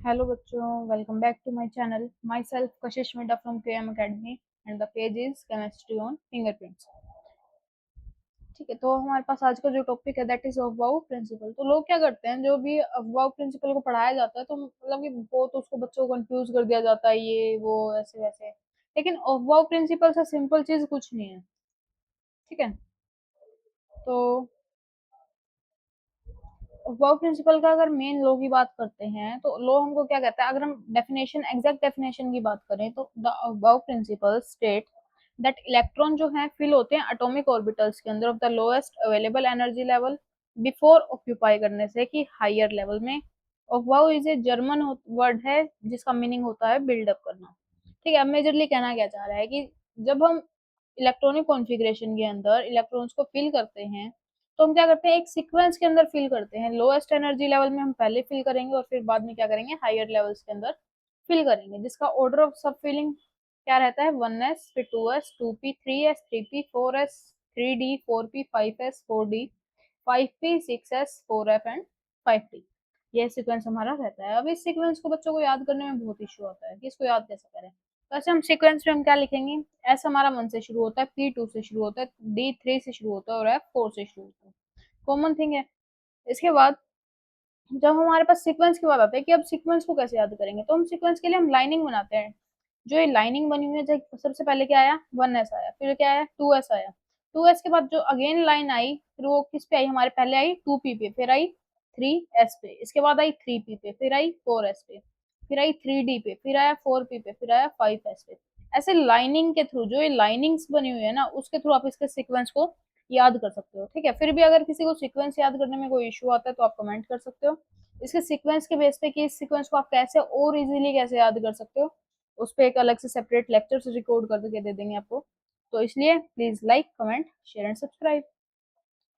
Hello बच्चों, welcome back to my channel. Myself Kashish Midha from KM academy and the page is chemistry on fingerprints. ठीक है, तो हमारे पास आज का जो टॉपिक है दैट इज अफबाउ प्रिंसिपल। तो लोग क्या करते हैं, जो भी अफबाउ प्रिंसिपल को पढ़ाया जाता है तो मतलब कि बहुत उसको बच्चों को कंफ्यूज कर दिया जाता है, ये वो ऐसे वैसे। लेकिन अफबाउ प्रिंसिपल से सिंपल चीज कुछ नहीं है। ठीक है, तो वर्क प्रिंसिपल का अगर मेन लॉ की बात करते हैं तो लॉ हमको क्या कहता है, अगर हम डेफिनेशन एग्जैक्ट डेफिनेशन की बात करें तो the work principle state that electron जो है फिल होते हैं एटॉमिक ऑर्बिटल्स के अंदर of the lowest available energy level before occupy करने से कि हायर लेवल में। ऑफबाउ इज ए जर्मन वर्ड है जिसका मीनिंग होता है बिल्डअप करना। ठीक है, अब मेजरली कहना क्या चाह रहा है कि जब हम इलेक्ट्रॉनिक कॉन्फ़िगरेशन के अंदर इलेक्ट्रॉन्स को फिल करते हैं तो हम क्या करते हैं, एक सीक्वेंस के अंदर फिल करते हैं। लोएस्ट एनर्जी लेवल में हम पहले फिल करेंगे और फिर बाद में क्या करेंगे, हायर लेवल्स के अंदर फिल करेंगे, जिसका ऑर्डर ऑफ सब फिलिंग क्या रहता है, 1s, फिर 2s, 2p, 3s, 3p, 4s, 3d, 4p, 5s, 4d, 5p, 6s, 4f and 5t। ये सीक्वेंस हमारा रहता है। अब इस सीक्वेंस को बच्चों को याद करने में बहुत इश्यू आता है कि इसको याद कैसे करें। तो ऐसे हम सीक्वेंस में हम क्या लिखेंगे, एस हमारा 1 से शुरू होता है, पी 2 से शुरू होता है, डी 3 से शुरू होता है और एफ 4 से शुरू होता है। कॉमन थिंग है। इसके बाद जब हमारे पास सीक्वेंस की बात आती है कि अब सीक्वेंस को कैसे याद करेंगे, तो हम सीक्वेंस के लिए हम लाइनिंग बनाते हैं। जो ये लाइनिंग बनी हुई है, सबसे पहले क्या आया, 1s आया, फिर क्या आया, 2s आया। 2s के बाद जो अगेन लाइन आई फिर वो किस पे आई, हमारे पहले आई 2p पे, फिर आई 3s पे, इसके बाद आई 3p पे, फिर आई 4s पे, फिर आई 3d पे, फिर आया 4p पे, फिर आया 5s पे। ऐसे लाइनिंग के थ्रू, जो ये लाइनिंग्स बनी हुई है ना, उसके थ्रू आप इसके सीक्वेंस को याद कर सकते हो। ठीक है, फिर भी अगर किसी को सीक्वेंस याद करने में कोई इशू आता है तो आप कमेंट कर सकते हो। इसके सीक्वेंस के बेस पे कि इस सीक्वेंस को आप कैसे और इजीली कैसे याद कर सकते हो, उस पे एक अलग से सेपरेट लेक्चर रिकॉर्ड करके दे देंगे आपको। तो इसलिए please like, comment, share and subscribe.